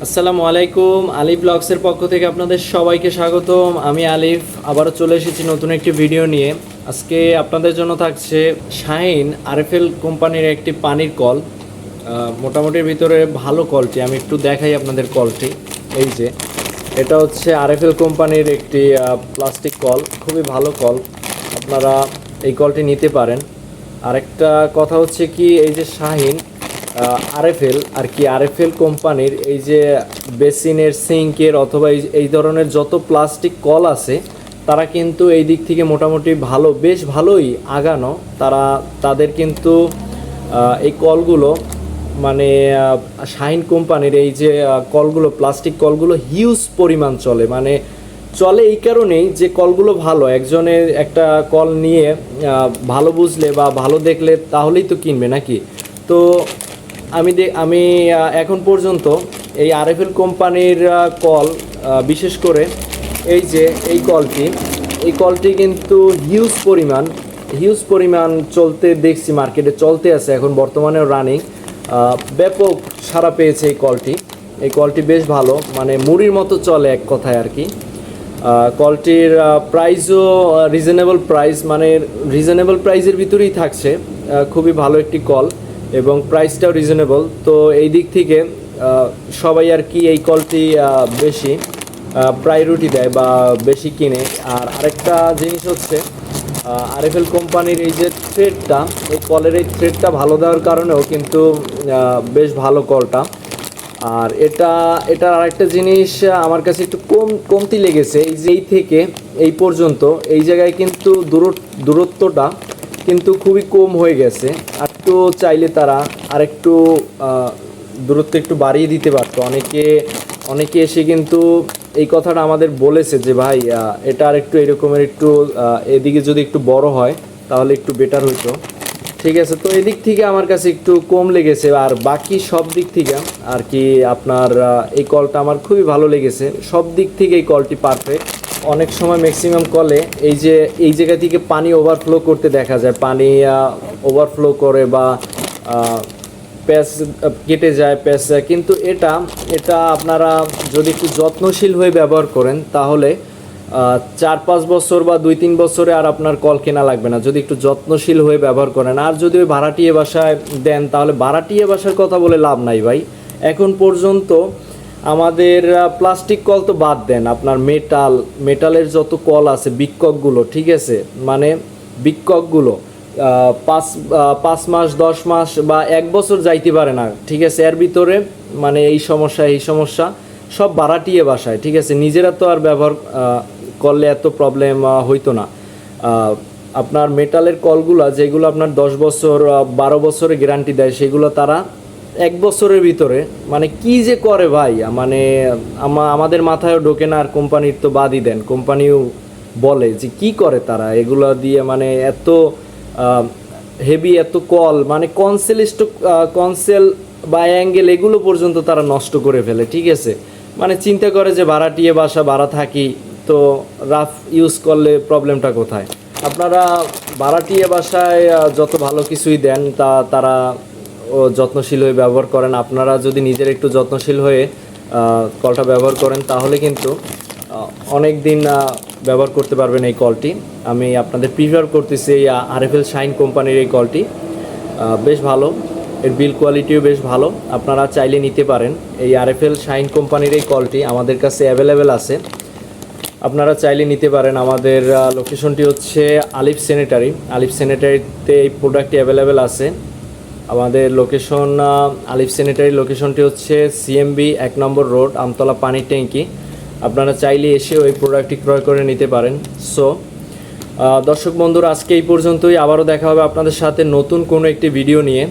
আসসালামু আলাইকুম, আলিফ ব্লগসের পক্ষ থেকে আপনাদের সবাইকে স্বাগতম। আমি আলিফ আবারও চলে এসেছি নতুন একটি ভিডিও নিয়ে। আজকে আপনাদের জন্য থাকছে শাহিন আরএফএল কোম্পানির একটি পানির কল। মোটামুটির ভিতরে ভালো কলটি, আমি একটু দেখাই আপনাদের কলটি। এই যে এটা হচ্ছে আরএফএল কোম্পানির একটি প্লাস্টিক কল, খুবই ভালো কল, আপনারা এই কলটি নিতে পারেন। আরেকটা কথা হচ্ছে কি, এই যে শাহিন আরএফএল আরএফএল কোম্পানির এই যে বেসিনের সিঙ্কের অথবা এই ধরনের যত প্লাস্টিক কল আছে, তারা কিন্তু এই দিক থেকে মোটামুটি ভালো, বেশ ভালোই আগানো। তাদের কিন্তু এই কলগুলো মানে শাহিন কোম্পানির এই যে কলগুলো, প্লাস্টিক কলগুলো হিউজ পরিমাণ চলে। মানে চলে এই কারণেই যে কলগুলো ভালো, একজনের একটা কল নিয়ে ভালো বুঝলে বা ভালো দেখলে তাহলেই তো কিনবে নাকি। তো আমি এখন পর্যন্ত এই আরএফএল কোম্পানির কল, বিশেষ করে এই যে এই কলটি কিন্তু হিউজ পরিমাণ চলতে দেখছি, মার্কেটে চলতে আছে, এখন বর্তমানেও রানিং, ব্যাপক সাড়া পেয়েছে এই কলটি বেশ ভালো, মানে মুড়ির মতো চলে এক কথায় আর কি। কলটির প্রাইসও রিজনেবল প্রাইস, মানে রিজনেবল প্রাইসের ভিতরেই থাকছে। খুবই ভালো একটি কল এবং প্রাইসটাও রিজনেবল। তো এই দিক থেকে সবাই আর কি এই কলটি বেশি প্রায়োরিটি দেয় বা বেশি কিনে। আর আরেকটা জিনিস হচ্ছে আরএফএল কোম্পানির এই যে থ্রেডটা, এই কলের এই থ্রেডটা ভালো দেওয়ার কারণেও কিন্তু বেশ ভালো কলটা। আর এটা আরেকটা জিনিস আমার কাছে একটু কমতি লেগেছে, এই যে এই থেকে এই পর্যন্ত এই জায়গায় কিন্তু দূরত্বটা কিন্তু খুবই কম হয়ে গেছে। আর একটু চাইলে তারা আরেকটু দূরত্ব একটু বাড়িয়ে দিতে পারতো। অনেকে এসে কিন্তু এই কথাটা আমাদের বলেছে যে ভাই এটা আর একটু এরকমের একটু এদিকে যদি একটু বড় হয় তাহলে একটু বেটার হইতো। ঠিক আছে, তো এদিক থেকে আমার কাছে একটু কম লেগেছে। আর বাকি সব দিক থেকে আর কি আপনার এই কলটা আমার খুবই ভালো লেগেছে। সব দিক থেকে এই কলটি পারফেক্ট। অনেক সময় ম্যাক্সিমাম কলে এই জায়গা থেকে পানি ওভারফ্লো করতে দেখা যায়, পানি ওভারফ্লো করে বা প্যাচ কেটে যায়, কিন্তু এটা আপনারা যদি একটু যত্নশীল হয়ে ব্যবহার করেন তাহলে 4-5 বছর বা 2-3 বছরে আর আপনার কল কেনা লাগবে না, যদি একটু যত্নশীল হয়ে ব্যবহার করেন। আর যদি ওই ভাড়াটিয়া বাসায় দেন তাহলে ভাড়াটিয়া বাসার কথা বলে লাভ নাই ভাই। এখন পর্যন্ত আমাদের প্লাস্টিক কল তো বাদ দেন, আপনার মেটালের যত কল আছে, বিক্ষকগুলো, ঠিক আছে, মানে বিক্ষকগুলো 5 মাস 10 মাস বা 1 বছর যাইতে পারে না, ঠিক আছে। এর ভিতরে মানে এই সমস্যা সব ভাড়াটিয়া বাসায়, ঠিক আছে। নিজেরা তো আর ব্যবহার করলে এত প্রবলেম হইতো না। আপনার মেটালের কলগুলো যেগুলো আপনার 10 বছর 12 বছরের গ্যারান্টি দেয়, সেগুলো তারা 1 বছরের ভিতরে, মানে কি যে করে ভাই, মানে আমাদের মাথায়ও ঢোকে না। আর কোম্পানির তো বাদই দেন, কোম্পানিও বলে যে কি করে তারা এগুলো দিয়ে, মানে এত হেভি এত কল, মানে কনসেল বা অ্যাঙ্গেল এগুলো পর্যন্ত তারা নষ্ট করে ফেলে, ঠিক আছে। মানে চিন্তা করে যে ভাড়াটিয়ে বাসা, ভাড়া থাকি, তো রাফ ইউজ করলে প্রবলেমটা কোথায়। আপনারা ভাড়াটিয়ে বাসায় যত ভালো কিছুই দেন তারা যত্নশীল হয়ে ব্যবহার করেন। আপনারা যদি নিজের একটু যত্নশীল হয়ে কলটা ব্যবহার করেন তাহলে কিন্তু অনেক দিন ব্যবহার করতে পারবেন এই কলটি। আমি আপনাদের প্রিফার করতেছি এই আরএফএল শাহিন কোম্পানির এই কলটি, বেশ ভালো, এর বিল কোয়ালিটিও বেশ ভালো। আপনারা চাইলে নিতে পারেন এই আরএফএল শাহিন কোম্পানির এই কলটি, আমাদের কাছে অ্যাভেলেবেল আছে, আপনারা চাইলে নিতে পারেন। আমাদের লোকেশনটি হচ্ছে আলিফ স্যানিটারিতে এই প্রোডাক্টটি অ্যাভেলেবেল আছে। আমাদের লোকেশন আলিফ স্যানিটারি, লোকেশনটি হচ্ছে সিএমবি 1 নম্বর রোড, আমতলা পানির ট্যাঙ্কি। আপনারা চাইলে এসে ওই প্রোডাক্টটি ক্রয় করে নিতে পারেন। সো দর্শক বন্ধুরা, আজকে এই পর্যন্তই। আবারও দেখা হবে আপনাদের সাথে নতুন কোনো একটি ভিডিও নিয়ে।